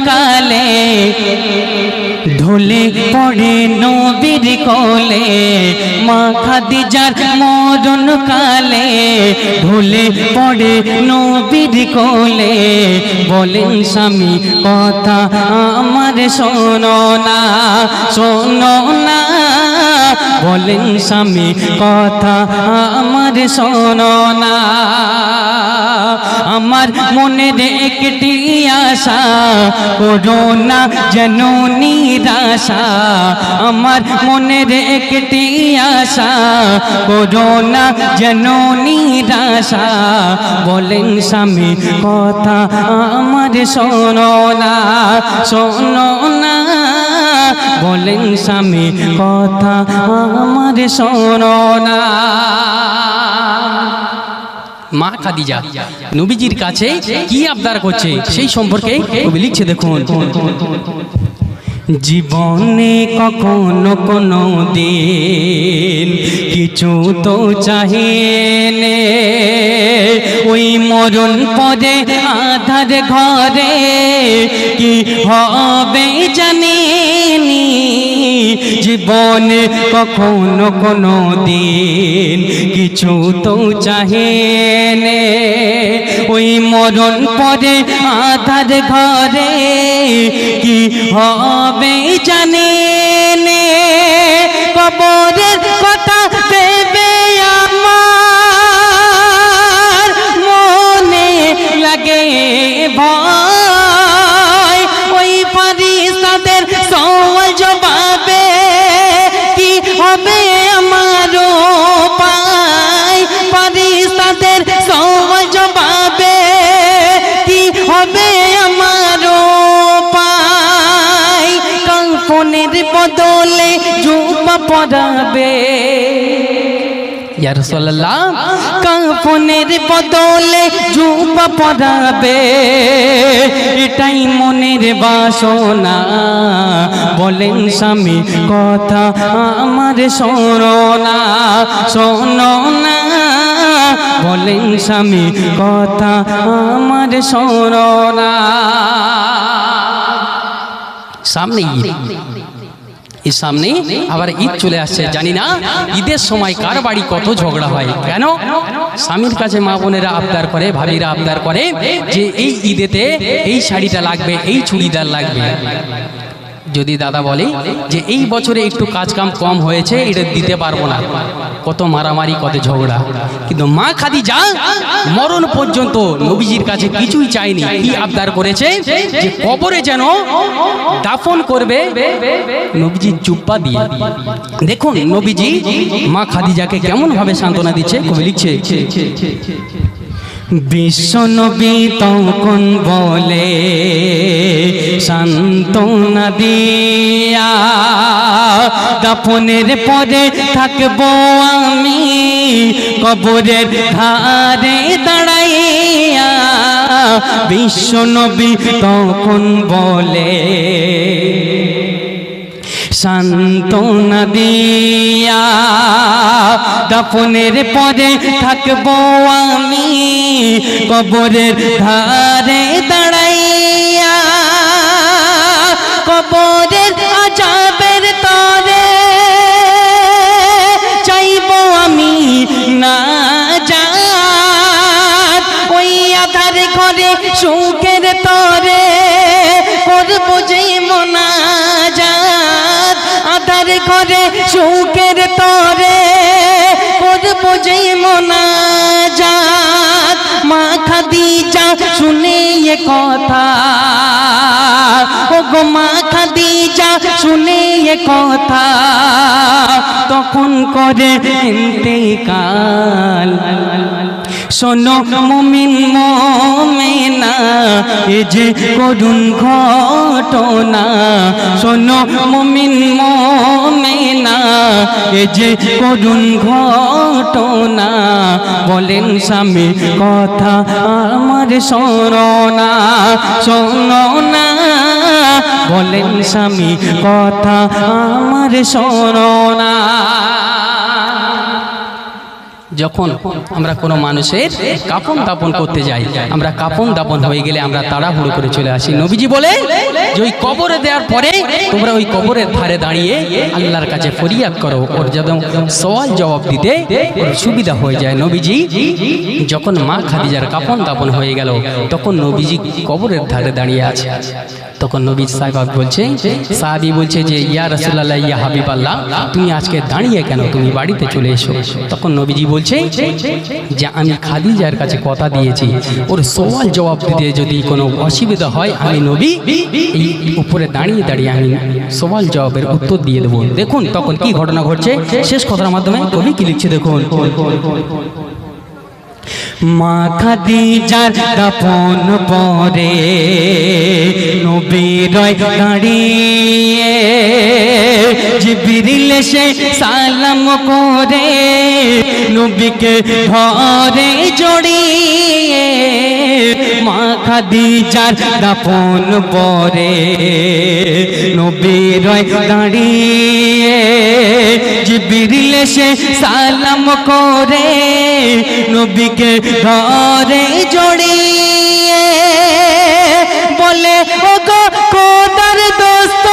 কালে ঢলে পড়ে নবীর কোলে, মা খাদিজার মরণ কালে ঢলে পড়ে নবীর কোলে। বলেন স্বামী কথা আমার শোনো না, শোনো না, বলেন স্বামী কথা আমার শোনো না। আমার মনের একটি আশা, করো না যেন নিরাশা। আমার মনের একটি আশা, করো না যেন নিরাশা। বলেন স্বামী কথা আমার শোনো না, শোনো না, বলেন স্বামী কথা আমার শোনো না। মা খাদিজা নবীজির কাছে কি আবদার করছে সেই সম্পর্কে কবি লিখছে, দেখুন। জীবনে কখনো কোনো দিন কিছু তো চাহিনে, ওই মরণ পরে আধার ঘরে কি হবে জানিনি। জীবনে কখনো কোনো দিন কিছু তো চাহিনে, ওই মরণ পরে আধার ঘরে কি হবে জানিনে। কবরের কথা ভেবে আমার মনে লাগে ভয়, ওই ফারিস্তাদের সওয়াল জবাবে কি হবে আমার পায়। ফারিস্তাদের সওয়াল জবাবে কি হবে আমার পায়। কাফনের বদলে জুব্বা পরাবে, ইয়া রাসূলুল্লাহ, কাফনের বদলে জুব্বা পরাবে, এটাই মনের বাসনা। বলেন স্বামী কথা আমার শোনো না, শোনো না, বলেন স্বামী কথা আমার শোনো না। সামনে ঈদ, এই সামনে আবার ঈদ চলে আসছে। জানি না ঈদের সময় কার বাড়ি কত ঝগড়া হয়। কেন? স্বামীর কাছে মা বোনেরা আবদার করে, ভাবিরা আবদার করে যে এই ঈদেতে এই শাড়িটা লাগবে, এই চুড়িদার লাগবে। যদি দাদা বলে যে এই বছরে একটু কাজ কাম কম হয়েছে, এটা দিতে পারবো না, কত মারামারি, কত ঝগড়া। কিন্তু মা খাদিজা মরণ পর্যন্ত নবীজির কাছে কিছুই চায়নি। কি আবদার করেছে? যে কবরে যেন দাফন করবে নবীজির জুব্বা দিয়ে। দেখুন নবীজি মা খাদিজাকে কেমন ভাবে সান্ত্বনা দিচ্ছে, কবি লিখছে। বিশ্ব নবী তখন বলে সান্ত্বনা দিয়া, দাফনের পরে থাকবো আমি কবরের ধারে দাঁড়াইয়া। বিশ্ব নবী তখন বলে সান্ত্বনা দিয়া, দাফনের পরে থাকবো আমি কবরের ধারে দাঁড়াইয়া। কবরের আযাবের তরে চাইবো আমি নাজাত, ওই আধার ঘরে সুখের তরে করবো যে মোনাজাত। আধার ঘরে সুখের তরে করবো যে মোনাজাত। মা খাদিজা শুনে এ কথা, ও গো মা খাদিজা শুনে এ কথা, তখন করে ইন্তেকাল। শোনো মুমিন মুমিনা এ যে করুণ ঘটনা, শোনো মুমিন মুমিনা এ যে করুণ ঘটনা। বলেন স্বামী কথা আমার শোনো না, শোনো না, বলেন স্বামী কথা আমার শোনো না। যখন আমরা কোনো মানুষের কাপন দাপন করতে যাই, আমরা কাপন দাপন হয়ে গেলে আমরা তাড়াহুড়ো করে চলে আসি। নবীজি বলে যে ওই কবরে দেওয়ার পরে তোমরা ওই কবরের ধারে দাঁড়িয়ে আল্লাহর কাছে ফরিয়াদ করো, ওর যেন সওয়াল জবাব দিতে ওর সুবিধা হয়ে যায়। নবীজি যখন মা খাদিজার কাপন দাপন হয়ে গেল, তখন নবীজি কবরের ধারে দাঁড়িয়ে আছে। তখন নবী সাহাবী বলছে যে ইয়া রাসূলুল্লাহ, ইয়া হাবিবাল্লাহ, তুমি আজকে দাঁড়িয়ে কেন, তুমি বাড়িতে চলে এসো। তখন নবীজি বলছে যে আমি খাদিজার কাছে কথা দিয়েছি, ওর সওয়াল জবাব দিতে যদি কোনো অসুবিধা হয় আমি নবী এই উপরে দাঁড়িয়ে দাঁড়িয়ে আমি সওয়াল জবাবের উত্তর দিয়ে দেবো। দেখুন তখন কি ঘটনা ঘটছে, শেষ কথার মাধ্যমে কবি কি লিখছে দেখুন। মা খাদিজার দাফন পরে নবীর দাঁড়িয়ে জিবরিল এসে সালাম করে নবীকে ধরে জড়িয়ে। মা খাদিজার দাফন পরে নবীর দাঁড়িয়ে জিবরিল এসে সালাম করে নবীকে ধরে জড়িয়ে বলে ও গো খোদার দোস্ত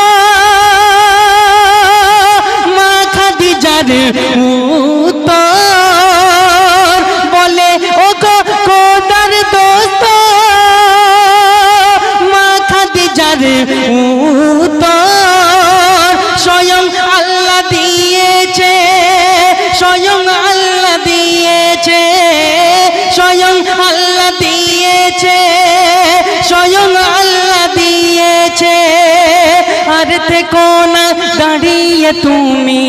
মা খাদিজার উত্তর, বলে ও গো খোদার দোস্ত মা খাদিজার উত্তর স্বয়ং আল্লাহ দিয়েছে, স্বয়ং আল্লাহ দিয়েছে, স্বয়ং আল্লাহ দিয়েছে, স্বয়ং আল্লাহ দিয়েছে। আর থেকো না দাঁড়িয়ে তুমি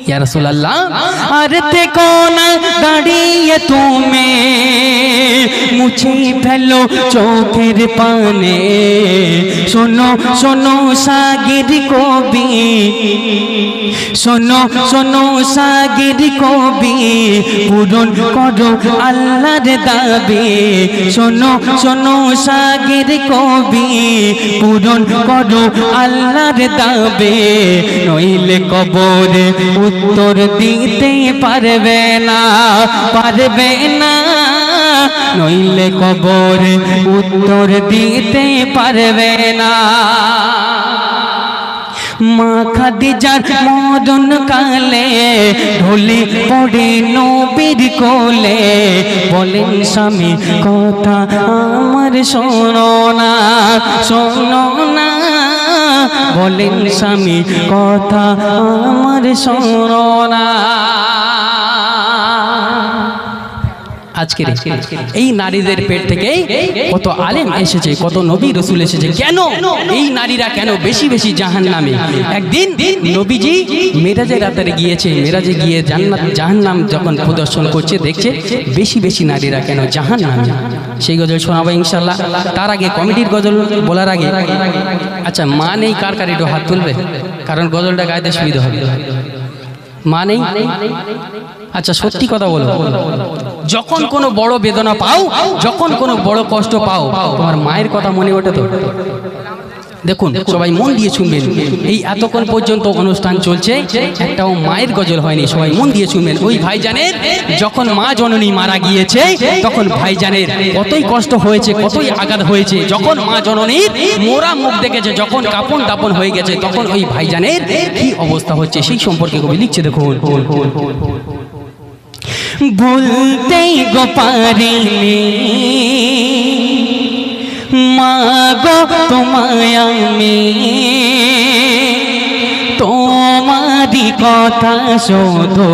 ইয়া রাসূলুল্লাহ, আর থেকো না দাঁড়িয়ে তুমি মুছে ফেলো চোখের পানে। শোনো শোনো সাগির কবি, শোনো শোনো সাগির কবি, পূরণ করো আল্লাহর দাবি। শোনো শোনো সাগির কবি, পূরণ করো আল্লাহর দাবি। নইলে কবরে উত্তর দিতে পারবে না, পারবে না, নইলে কবরে উত্তর দিতে পারবে না। মা খাদিজার মরণ কালে ঢলে পড়ে নবীর কোলে, বলেন স্বামী কথা আমার শোনো না, শোনো না, বলেন স্বামী কথা আমার শোনো না। আজকের এই নারীদের পেট থেকে কত আলেম এসেছে, কত নবী রসুল এসেছে, কেন এই নারীরা কেন বেশি বেশি জাহান্নামে? একদিন নবীজি মেরাজের রাতে গিয়েছে, মেরাজে গিয়ে জান্নাত জাহান্নাম যখন প্রদর্শন করছে দেখছে বেশি বেশি নারীরা কেন জাহান্নামে। সেই গজল শোনাবো ইনশাআল্লাহ। তার আগে কমিটির গজল বলার আগে আচ্ছা মা নেই কার কার একটু হাত তুলবে, কারণ গজলটা গাইতে সুবিধা হবে। মা নেই? আচ্ছা সত্যি কথা বলো, যখন কোনো বড় বেদনা পাও, যখন কোনো বড় কষ্ট পাও, তোমার মায়ের কথা মনে ওঠে তো? দেখুন সবাই মন দিয়ে শুনবেন, এই এতক্ষণ পর্যন্ত অনুষ্ঠান চলছে একটাও মায়ের গজল হয়নি, সবাই মন দিয়ে শুনবেন। ওই ভাইজানের যখন মা জননী মারা গিয়েছে তখন ভাইজানের কতই কষ্ট হয়েছে, কতই আঘাত হয়েছে। যখন মা জননীর মোরা মুখ দেখেছে, যখন কাপন দাপন হয়ে গেছে, তখন ওই ভাইজানের কি অবস্থা হচ্ছে সেই সম্পর্কে কবি লিখছে দেখুন। ভুলতেই গো পারিনি মা গো তোমায় আমি, তোমারি কথা শুধু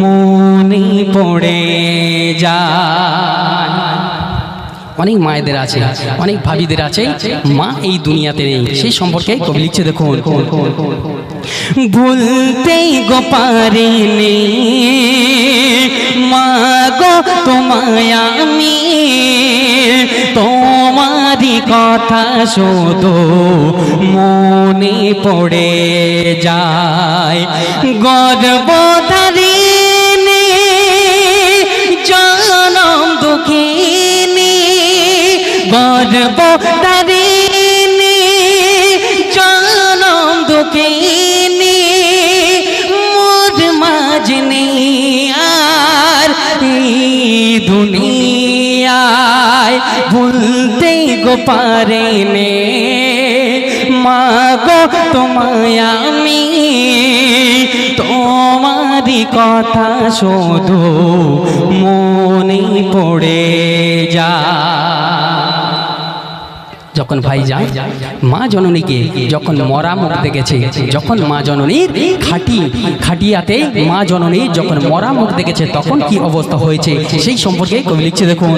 মনে পড়ে যায়। অনেক মায়েদের আছে, অনেক ভাবিদের আছে, মা এই দুনিয়াতে নেই, সেই সম্পর্কে কবি লিখছে দেখুন। ভুলতেই গো পারিনি মা গো তোমায় আমি, তোমারি কথা শুধু মনে পড়ে যায়। গর্ভধারিণী জনম দুঃখিনী, গর্ভধারিণী জনম দুঃখিনী, মোর মা নেই আর এই দুনিয়ায়, ভুলতে গো পারিনে মা গো তোমায় আমি, তোমারই কথা শুধু মনে পড়ে যায়। যখন ভাই যায় মা জননীকে যখন মরা মুখ দেখেছে, যখন মা জননীর খাটিয়াতে মা জননী যখন মরা মুখ দেখেছে তখন কি অবস্থা হয়েছে সেই সম্পর্কে কবি লিখছে দেখুন।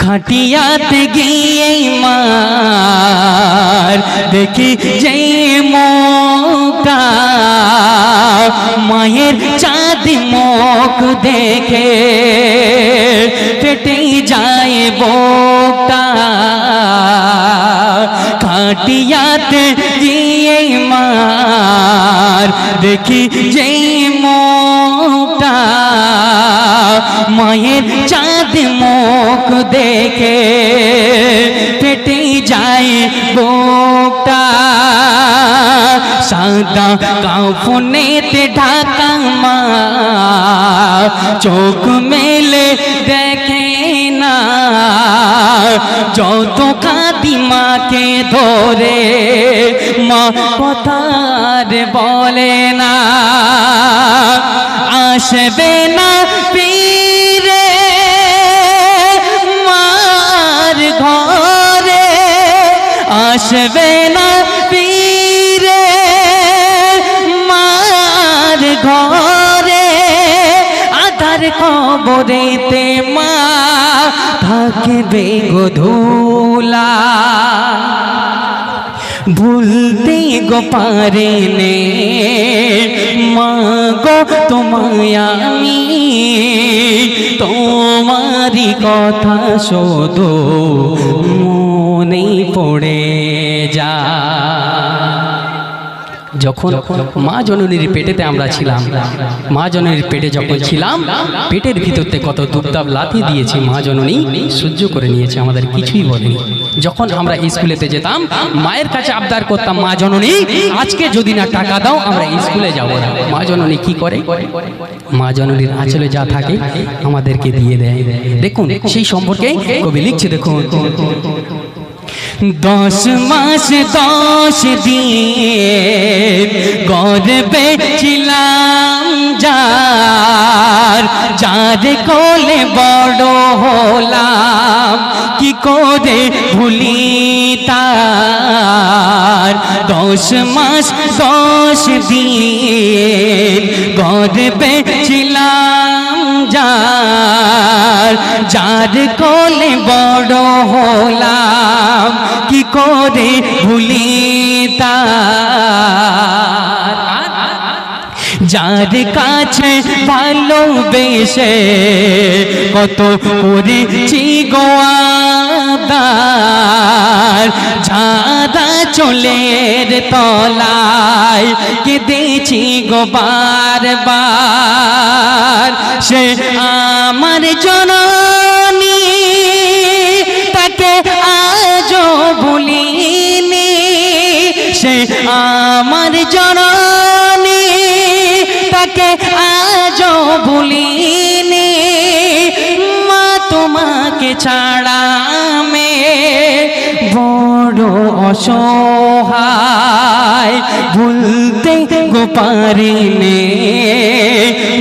খাটিয়াতে গিয়ে মার দেখি যে মুখটা, মায়ের চাঁদ মুখ দেখে ফেটে যায় বুকটা। খাটিয়াতে গিয়ে মার দেখি যে মুখটা, মায়ের চাঁদ মুখ দেখে ফেটে যায় বুকটা। সাদা কাফনেতে ঢাকা মা চোখ মেলে দেখে না, যত কাঁদি মাকে ধরে মা কথার বলে না। আসবে না ফিরে মার ঘরে, আসবে না ফিরে মার ঘরে, আধার কবরেতে মা থাকবে গো ধুলা। ভুলতে গো পারিনে মা গো তোমায় আমি, তোমারই কথা শুধু মনে পড়ে যায়। যখন মা জননীর পেটেতে আমরা ছিলাম, মা জননীর পেটে যখন ছিলাম, পেটের ভিতরতে কত দুপদাপ লাথি দিয়েছি মা জননী সহ্য করে নিয়েছে, আমাদের কিছুই বলেনি। যখন আমরা স্কুলেতে যেতাম মায়ের কাছে আবদার করতাম, মা জননী আজকে যদি না টাকা দাও আমরা স্কুলে যাব না। মা জননী কি করে? মা জননীর আঁচলে যা থাকে আমাদেরকে দিয়ে দেয়। দেখুন সেই সম্পর্কে কবি লিখছে দেখুন। 10 মাস 10 দিন গর্ভে ছিলাম যার, যার কোলে বড় হলাম কি করে ভুলি তার। 10 মাস 10 দিন গর্ভে ছিলাম যার, যার কোলে বড় হলাম কি করে ভুলি তার। যার কাছে ভালোবেসে কত করেছি গো আবদার, যারা চলের তলায় কেঁদেছি গো বারবার। সে আমার জননী তাকে আজও ভুলিনি, সে আমার জননী তাকে আজও ভুলিনি। মা তোমাকে ছাড়া মে বড় অসহায়, ভুলতে গো পারিনে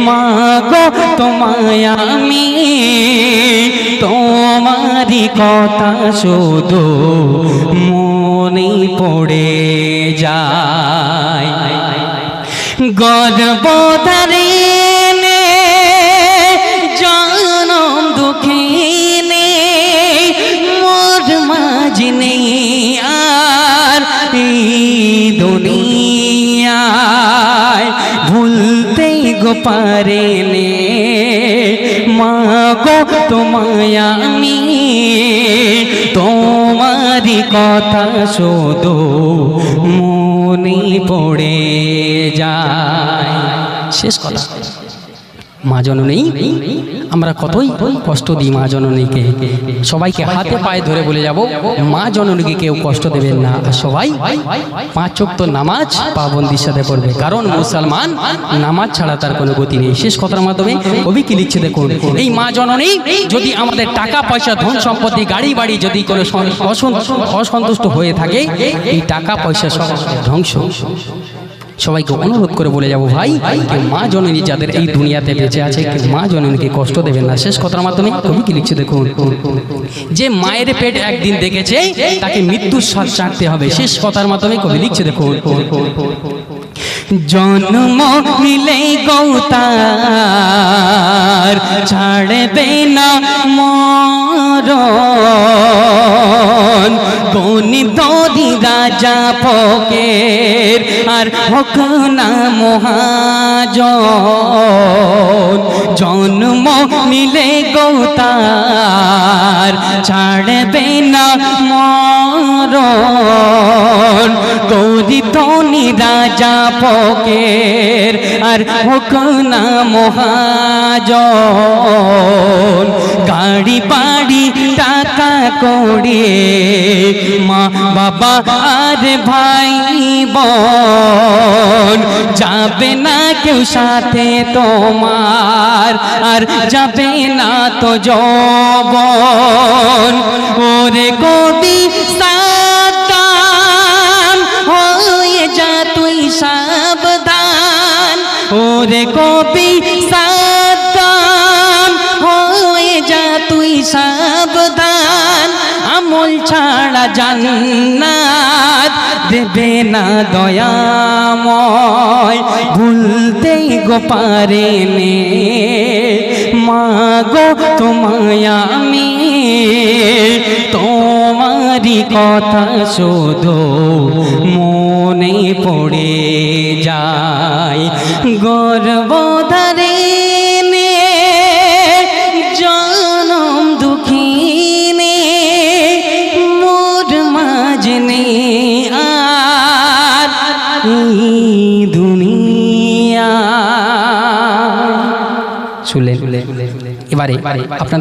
মা গো তোমায় আমি, তোমারই কথা শুধু মনে পড়ে যায়। গর্ভধারিণী জনম দুঃখিনী মোর মাঝি নেই আর এই দুনিয়ায়, ভুলতে গো পারিনে মা গো তোমায় আমি, তোমারই কথা শুধু মনে পড়ে যায়। শেষ কথা, মা জননী আমরা কতই কষ্ট দিই মা জননীকে। সবাইকে হাতে পায়ে ধরে বলে যাব, মা জননীকে কেউ কষ্ট দেবেন না, আর সবাই 5 ওয়াক্ত নামাজ পাবন্দির সাথে পড়বে, কারণ মুসলমান নামাজ ছাড়া তার কোনো গতি নেই। শেষ কথার মাধ্যমে কবি কি লিখছে দেখুন, এই মা জননী যদি আমাদের টাকা পয়সা ধন সম্পত্তি গাড়ি বাড়ি যদি কোনো অসন্তুষ্ট হয়ে থাকে, এই টাকা পয়সা সব ধ্বংস। সবাইকে অনুরোধ করে বলে যাব, ভাই কেউ মা জননী যাদের এই দুনিয়াতে বেঁচে আছে, কেউ মা জননীকে কষ্ট দেবেন না। শেষ কথার মাধ্যমে কবি কি লিখছে দেখুন, যে মায়ের পেট একদিন দেখেছে তাকে মৃত্যুর স্বাদ চাটতে হবে। শেষ কথার মাধ্যমে কবি লিখছে দেখুন, জন্ম মিলে গৌতার ছাড়বে না মরণ, গণিত রাজা ফকের আর হোক না মহাজন। জন্ম মিলে গৌতার ছাড়বে না মরণ, গণিত রাজা ফকের আর হোক না মহাজন। গাড়ি বাড়ি টাকা করে মা বাবা আর ভাই বোন, যাবে না কেউ সাথে তোমার, আর যাবে না তো যৌবন। ওরে কবি সাবধান হয়ে যা তুই সাবধান, ওরে কবি সাবধান হয়ে যা তুই সাবধান। আমল ছাড়া জান্নাত দেবে না দয়াময়, ভুলতে গো পারে নে মা গো তোমায় আমি। তোমারি কথা শুধু মনে পড়ে যায়, গর্ভধারে জনম দুঃখিনে মোর মাঝনে আর দুনিয়া। শুনলেন? এবারে আপনাদের